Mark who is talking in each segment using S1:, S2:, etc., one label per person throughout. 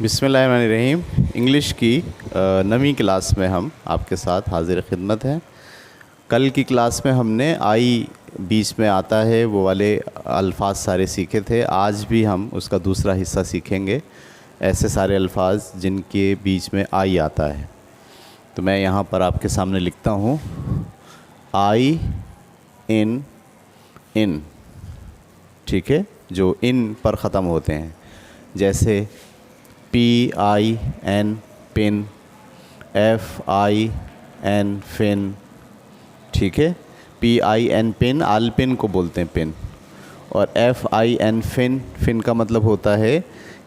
S1: बिस्मिल्लाहिर्रहमानिर्रहीम। इंग्लिश की नवीं क्लास में हम आपके साथ हाजिर खिदमत हैं। कल की क्लास में हमने आई बीच में आता है वो वाले अल्फाज सारे सीखे थे। आज भी हम उसका दूसरा हिस्सा सीखेंगे, ऐसे सारे अल्फाज जिनके बीच में आई आता है। तो मैं यहाँ पर आपके सामने लिखता हूँ आई, इन, इन, ठीक है, जो इन पर ख़त्म होते हैं, जैसे PIN पिन, FIN फिन, ठीक है। PIN पिन आलपिन को बोलते हैं पिन, और FIN फिन, फिन का मतलब होता है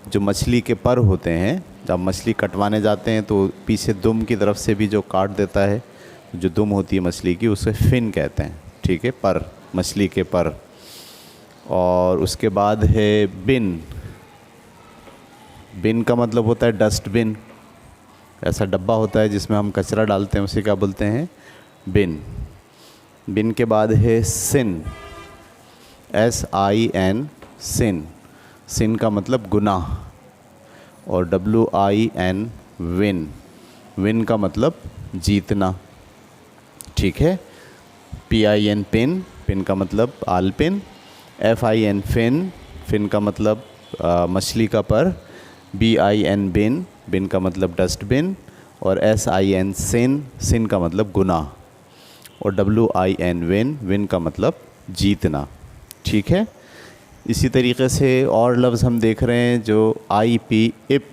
S1: जो मछली के पर होते हैं। जब मछली कटवाने जाते हैं तो पीछे दुम की तरफ से भी जो काट देता है, जो दुम होती है मछली की, उसे फिन कहते हैं, ठीक है, पर, मछली के पर। और उसके बाद है बिन। बिन का मतलब होता है डस्टबिन। ऐसा डब्बा होता है जिसमें हम कचरा डालते हैं, उसे क्या बोलते हैं? बिन। बिन के बाद है सिन, SIN, सिन। सिन का मतलब गुनाह। और WIN, विन। विन का मतलब जीतना, ठीक है। PIN पिन, पिन का मतलब आलपिन। FIN फिन, फिन का मतलब मछली का पर। BIN बिन, बिन का मतलब डस्टबिन। और SIN सिन, सिन का मतलब गुनाह। और WIN विन, विन का मतलब जीतना, ठीक है। इसी तरीके से और लफ्ज़ हम देख रहे हैं जो IP इप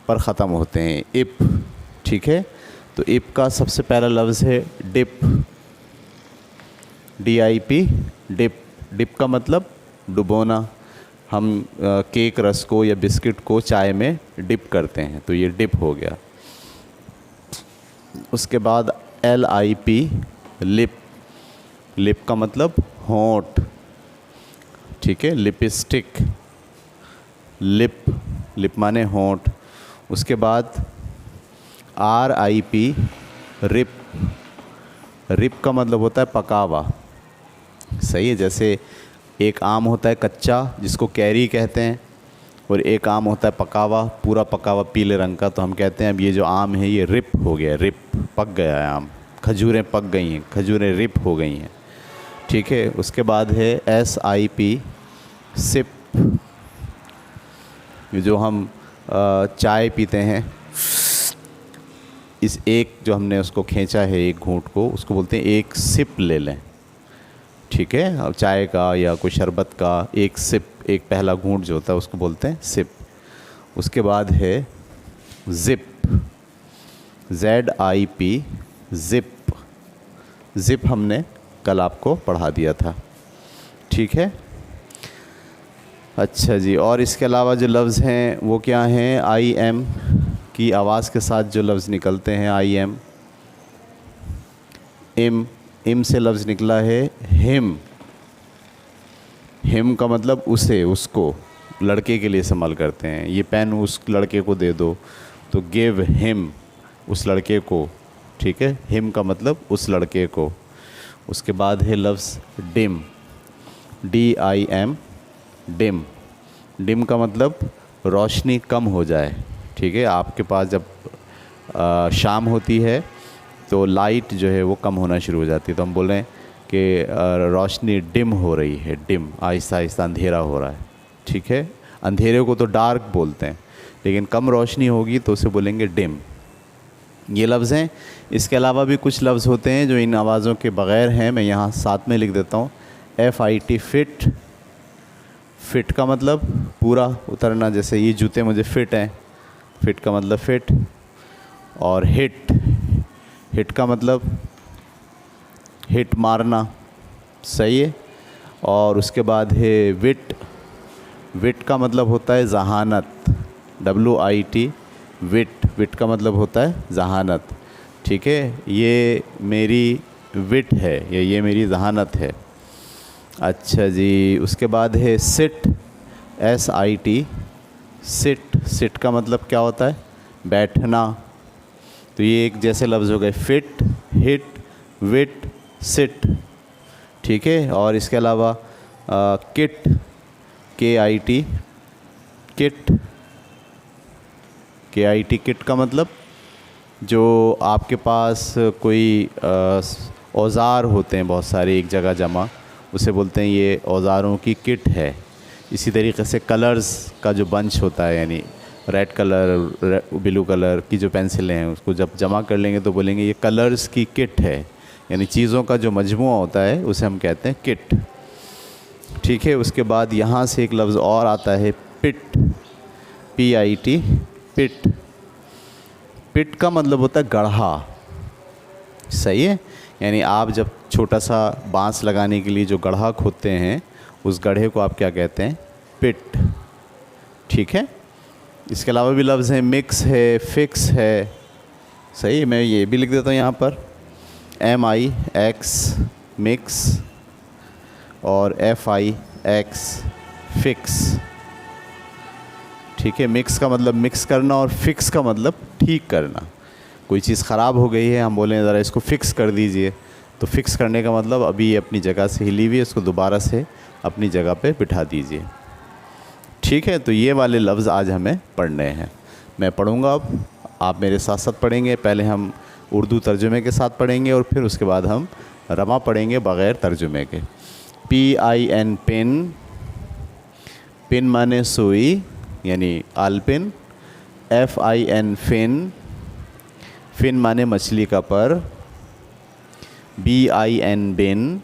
S1: पर ख़त्म होते हैं, इप, ठीक है। तो इप का सबसे पहला लफ्ज़ है डिप, DIP, डिप। डिप का मतलब डुबोना। हम केक, रस को या बिस्किट को चाय में डिप करते हैं, तो ये डिप हो गया। उसके बाद LIP, लिप। लिप का मतलब होंठ, ठीक है, लिपस्टिक, लिप, लिप माने होंठ। उसके बाद RIP, रिप। रिप का मतलब होता है पका हुआ, सही है। जैसे एक आम होता है कच्चा जिसको कैरी कहते हैं, और एक आम होता है पका हुआ, पूरा पका हुआ पीले रंग का, तो हम कहते हैं अब ये जो आम है ये रिप हो गया, रिप, पक गया है आम। खजूरें पक गई हैं, खजूरें रिप हो गई हैं, ठीक है। उसके बाद है SIP, सिप। ये जो हम चाय पीते हैं, इस एक जो हमने उसको खींचा है एक घूंट को, उसको बोलते हैं एक सिप ले लें, ठीक है। अब चाय का या कोई शरबत का एक सिप, एक पहला घूंट जो होता है उसको बोलते हैं सिप। उसके बाद है ज़िप, ZIP, ज़िप। ज़िप हमने कल आपको पढ़ा दिया था, ठीक है। अच्छा जी, और इसके अलावा जो लफ्ज़ हैं वो क्या हैं? IM की आवाज़ के साथ जो लफ्ज़ निकलते हैं, IM। इम से लफ्ज़ निकला है हिम। हिम का मतलब उसे, उसको, लड़के के लिए इस्तेमाल करते हैं। ये पेन उस लड़के को दे दो, तो गिव हिम, उस लड़के को, ठीक है। हिम का मतलब उस लड़के को। उसके बाद है लफ्ज़ डिम, DIM, डिम। डिम का मतलब रोशनी कम हो जाए, ठीक है। आपके पास जब शाम होती है तो लाइट जो है वो कम होना शुरू हो जाती है, तो हम बोल रहे हैं कि रोशनी डिम हो रही है, डिम, आहिस्ता आहिस्ता अंधेरा हो रहा है, ठीक है। अंधेरे को तो डार्क बोलते हैं, लेकिन कम रोशनी होगी तो उसे बोलेंगे डिम। ये लफ्ज़ हैं। इसके अलावा भी कुछ लफ्ज़ होते हैं जो इन आवाज़ों के बग़ैर हैं, मैं यहाँ साथ में लिख देता हूँ। FIT, fit. फिट का मतलब पूरा उतरना, जैसे ये जूते मुझे फिट हैं, फिट का मतलब फिट। और हिट, हिट का मतलब हिट मारना, सही है। और उसके बाद है विट। विट का मतलब होता है जहानत, WIT, विट। विट का मतलब होता है जहानत, ठीक है। ये मेरी विट है, ये मेरी जहानत है। अच्छा जी, उसके बाद है सिट, SIT, सिट। सिट का मतलब क्या होता है? बैठना। तो ये एक जैसे लफ्ज़ हो गए, फिट, हिट, विट, सिट, ठीक है। और इसके अलावा kit, KIT, kit. KIT kit का मतलब जो आपके पास कोई औज़ार होते हैं बहुत सारे एक जगह जमा, उसे बोलते हैं ये औज़ारों की किट है। इसी तरीके से कलर्स का जो बंच होता है, यानी रेड कलर ब्लू कलर की जो पेंसिलें हैं, उसको जब जमा कर लेंगे तो बोलेंगे ये कलर्स की किट है, यानी चीज़ों का जो मजमूआ होता है उसे हम कहते हैं किट। ठीक है, उसके बाद यहाँ से एक लफ्ज़ और आता है पिट, PIT, पिट। पिट का मतलब होता है गढ़ा। सही है, यानी आप जब छोटा सा बांस लगाने के लिए जो गढ़ा खोदते हैं, उस गढ़े को आप क्या कहते हैं? पिट। ठीक है, इसके अलावा भी लफ्ज़ हैं, मिक्स है, फिक्स है। सही, मैं ये भी लिख देता हूँ यहाँ पर, MIX मिक्स और FIX फिक्स। ठीक है, मिक्स का मतलब मिक्स करना और फिक्स का मतलब ठीक करना। कोई चीज़ ख़राब हो गई है, हम बोलें ज़रा इसको फिक्स कर दीजिए, तो फिक्स करने का मतलब अभी ये अपनी जगह से हिली हुई है, इसको दोबारा से अपनी जगह पे बिठा दीजिए। ठीक है, तो ये वाले लफ्ज़ आज हमें पढ़ने हैं। मैं पढ़ूँगा, अब आप मेरे साथ साथ पढ़ेंगे। पहले हम उर्दू तर्जुमे के साथ पढ़ेंगे और फिर उसके बाद हम रमा पढ़ेंगे बग़ैर तर्जुमे के। PIN पिन, पिन माने सुई यानी आलपिन। FIN फिन, फिन माने मछली का पर। BIN बिन,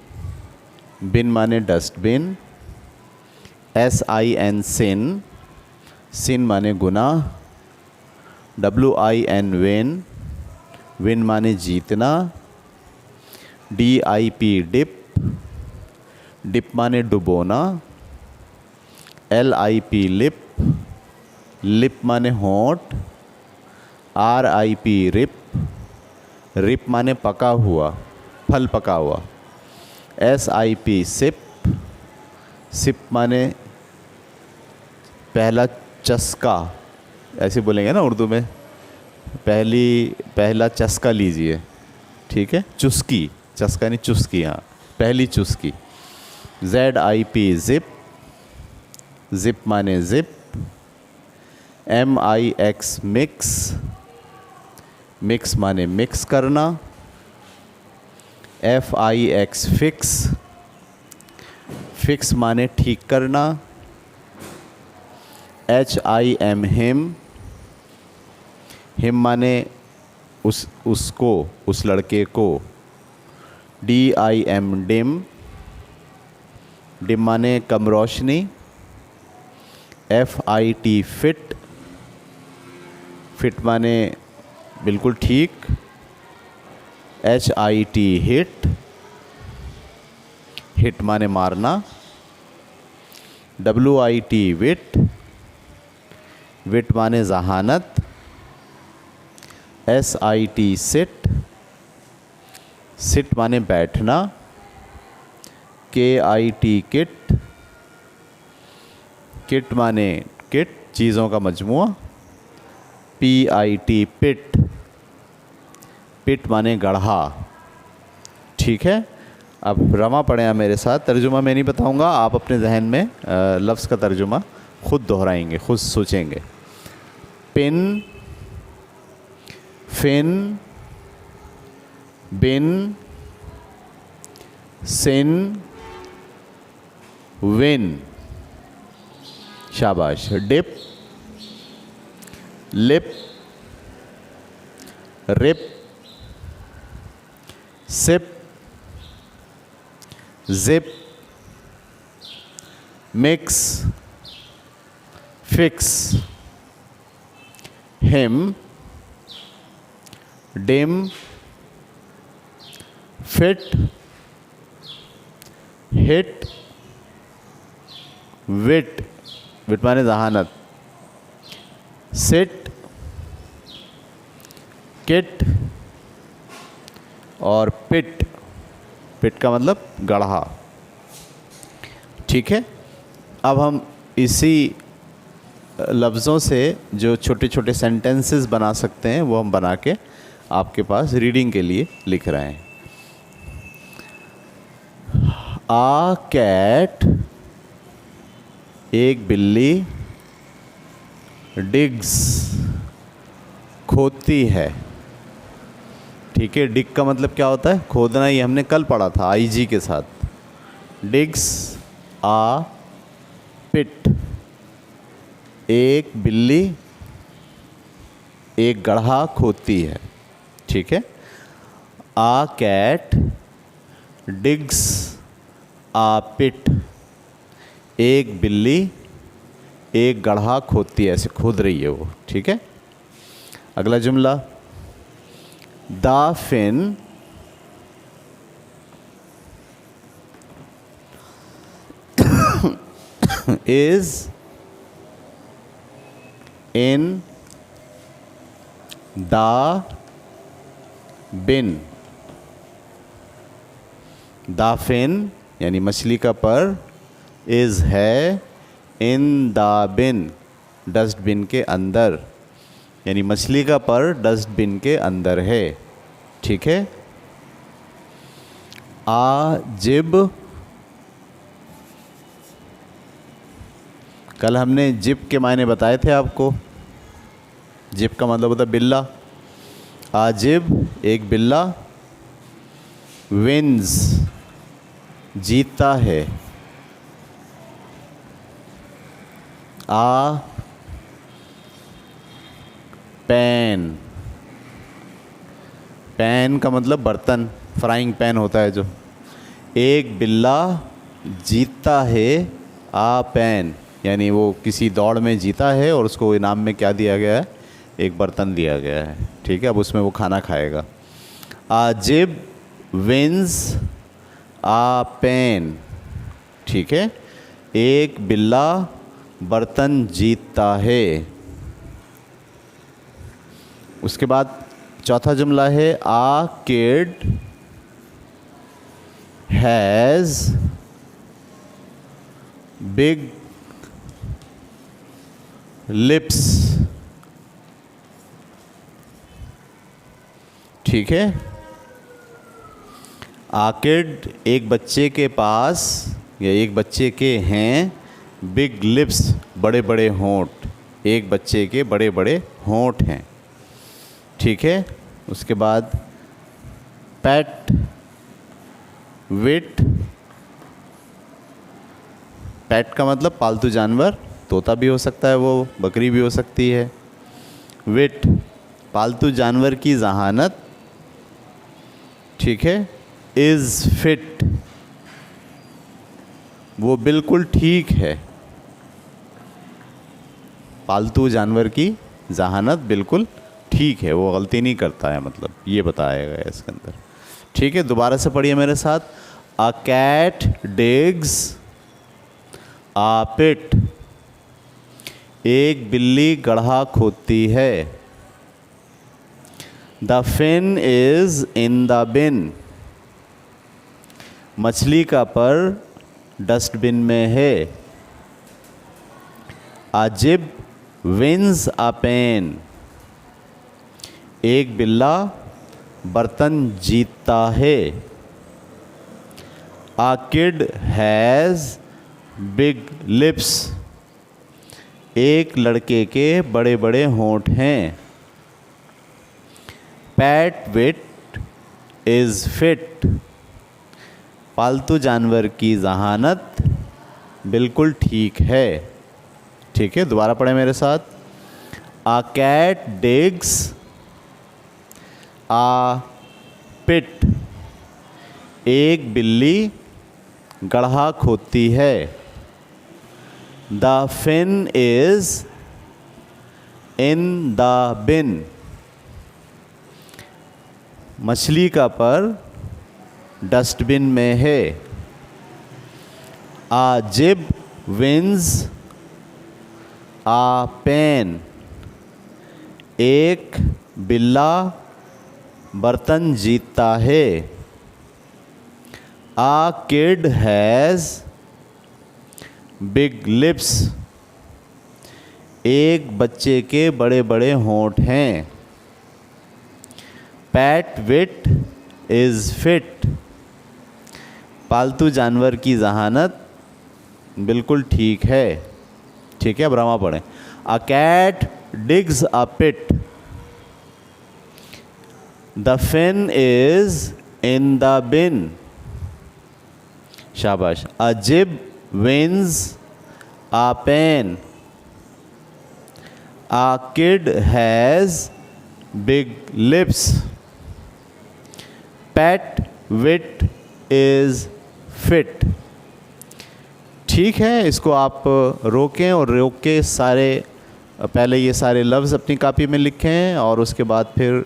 S1: बिन माने डस्टबिन। SIN सिन, सिन माने गुनाह। WIN विन, विन माने जीतना। DIP डिप, डिप माने डुबोना। LIP लिप, लिप माने होंठ। RIP रिप, रिप माने पका हुआ, फल पका हुआ। SIP सिप, सिप माने पहला चस्का, ऐसे बोलेंगे ना उर्दू में, पहला चस्का लीजिए। ठीक है, चुस्की, चस्का नहीं चुस्की, हाँ पहली चुस्की। ZIP ज़िप, ज़िप माने ज़िप। MIX मिक्स, मिक्स माने मिक्स करना। FIX फिक्स, फिक्स माने ठीक करना। HIM हिम, हिम माने उसको, उस लड़के को। DIM डिम, डिम माने कम रोशनी। FIT फिट, फिट माने बिल्कुल ठीक। HIT हिट, हिट माने मारना। WIT विट, विट माने जहानत। SIT सिट, सिट माने बैठना। KIT किट, किट माने किट, चीज़ों का मजमुआ। PIT पिट, पिट माने गढ़ा। ठीक है, अब रमा पढ़े आप मेरे साथ। तर्जुमा मैं नहीं बताऊंगा, आप अपने जहन में लफ्ज़ का तर्जुमा खुद दोहराएंगे, खुद सोचेंगे। Pin, fin, bin, sin, win. शाबाश। Dip, lip, rip, sip, zip, mix, fix, him, dim, fit, hit, wit, wit माने जहानत। सिट, किट और पिट, पिट का मतलब गढ़ा। ठीक है, अब हम इसी लफ्ज़ों से जो छोटे छोटे सेंटेंसेस बना सकते हैं वो हम बना के आपके पास रीडिंग के लिए लिख रहे हैं। आ कैट, एक बिल्ली। डिग्स, खोदती है। ठीक है, डिग का मतलब क्या होता है? खोदना। ये हमने कल पढ़ा था आईजी के साथ। डिग्स आ पिट, एक बिल्ली एक गड्ढा खोदती है। ठीक है, आ कैट डिग्स आ पिट, एक बिल्ली एक गड्ढा खोदती है, ऐसे खोद रही है वो। ठीक है, अगला जुमला, the fin is in the bin। The fin यानी मछली का पर, इज़ है, इन द बिन डस्टबिन के अंदर, यानी मछली का पर डस्टबिन के अंदर है। ठीक है, आ जिब, कल हमने जिप के मायने बताए थे आपको। जिप का मतलब होता है बिल्ला। आजिब एक बिल्ला, विन्स जीतता है। आ पैन, पैन का मतलब बर्तन, फ्राइंग पैन होता है जो। एक बिल्ला जीतता है आ पैन, यानी वो किसी दौड़ में जीता है और उसको इनाम में क्या दिया गया है? एक बर्तन दिया गया है। ठीक है, अब उसमें वो खाना खाएगा। आजिब विन्स आ पैन। ठीक है, एक बिल्ला बर्तन जीतता है। उसके बाद चौथा जुमला है, आ किड हैज़ बिग लिप्स। ठीक है, आकिड एक बच्चे के पास या एक बच्चे के हैं बिग लिप्स बड़े बड़े होंठ, एक बच्चे के बड़े बड़े होंठ हैं। ठीक है, उसके बाद पेट विट, पेट का मतलब पालतू जानवर, तोता भी हो सकता है, वो बकरी भी हो सकती है। विट पालतू जानवर की जहानत। ठीक है, इज़ फिट वो बिल्कुल ठीक है, पालतू जानवर की जहानत बिल्कुल ठीक है, वो गलती नहीं करता है, मतलब ये बताया गया है इसके अंदर। ठीक है, दोबारा से पढ़िए मेरे साथ। अ कैट डिग्स आ पिट, एक बिल्ली गड्ढा खोदती है। The fin is in the bin, मछली का पर डस्टबिन में है। अजिब विंस अ पेन, एक बिल्ला बर्तन जीतता है। A kid has big lips, एक लड़के के बड़े बड़े होंठ हैं। पैट विट इज़ फिट, पालतू जानवर की जहानत बिल्कुल ठीक है। ठीक है, दोबारा पढ़ें मेरे साथ। आ कैट डिग्स आ पिट, एक बिल्ली गड्ढा खोदती है। The fin is in the bin, मछली का पर डस्टबिन में है। आ जिब विंस आ पेन, एक बिल्ला बर्तन जीतता है। आ किड हैज़ बिग लिप्स, एक बच्चे के बड़े बड़े होंठ हैं। पैट विट इज़ फिट, पालतू जानवर की जहानत बिल्कुल ठीक है। ठीक है, अब रमा पढ़ें। A cat digs a pit, the pen is in the bin. शाबाश। A jib wins a pen. A kid has big lips. Pat wit is fit. ठीक है, इसको आप रोकें और रोक के पहले ये सारे लफ्ज़ अपनी कापी में लिखें और उसके बाद फिर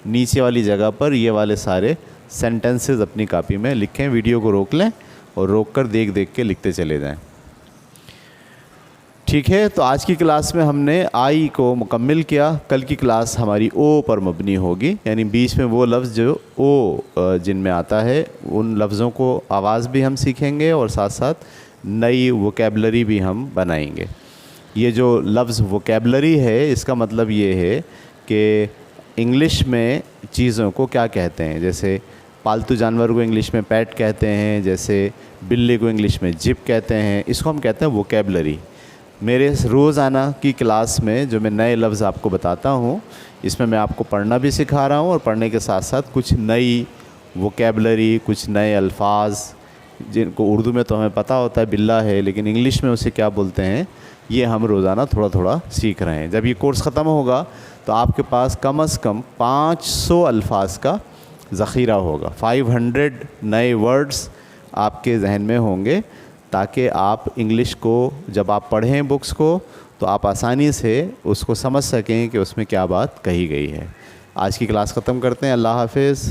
S1: नीचे वाली जगह पर ये वाले सारे सेंटेंसेस अपनी कापी में लिखें। वीडियो को रोक लें और रोक कर देख देख के लिखते चले जाएं। ठीक है, तो आज की क्लास में हमने आई को मुकम्मिल किया। कल की क्लास हमारी ओ पर मबनी होगी, यानी बीच में वो लफ्ज़ जो ओ जिनमें आता है उन लफ्ज़ों को आवाज़ भी हम सीखेंगे और साथ साथ नई वोकेबलरी भी हम बनाएंगे। ये जो लफ्ज़ वोकेबलरी है इसका मतलब ये है कि इंग्लिश में चीज़ों को क्या कहते हैं। जैसे पालतू जानवर को इंग्लिश में पेट कहते हैं, जैसे बिल्ली को इंग्लिश में जिप कहते हैं, इसको हम कहते हैं वोकेबलरी। मेरे रोज़ाना की क्लास में जो मैं नए लफ्ज़ आपको बताता हूँ, इसमें मैं आपको पढ़ना भी सिखा रहा हूँ और पढ़ने के साथ साथ कुछ नई वोकेबलरी, कुछ नए अल्फाज जिनको उर्दू में तो हमें पता होता है बिल्ला है, लेकिन इंग्लिश में उसे क्या बोलते हैं, ये हम रोज़ाना थोड़ा थोड़ा सीख रहे हैं। जब ये कोर्स ख़त्म होगा तो आपके पास कम से कम 500 अल्फाज का ज़ख़ीरा होगा। 500 नए वर्ड्स आपके जहन में होंगे, ताकि आप इंग्लिश को जब आप पढ़ें बुक्स को तो आप आसानी से उसको समझ सकें कि उसमें क्या बात कही गई है। आज की क्लास ख़त्म करते हैं। अल्लाह हाफ़िज़।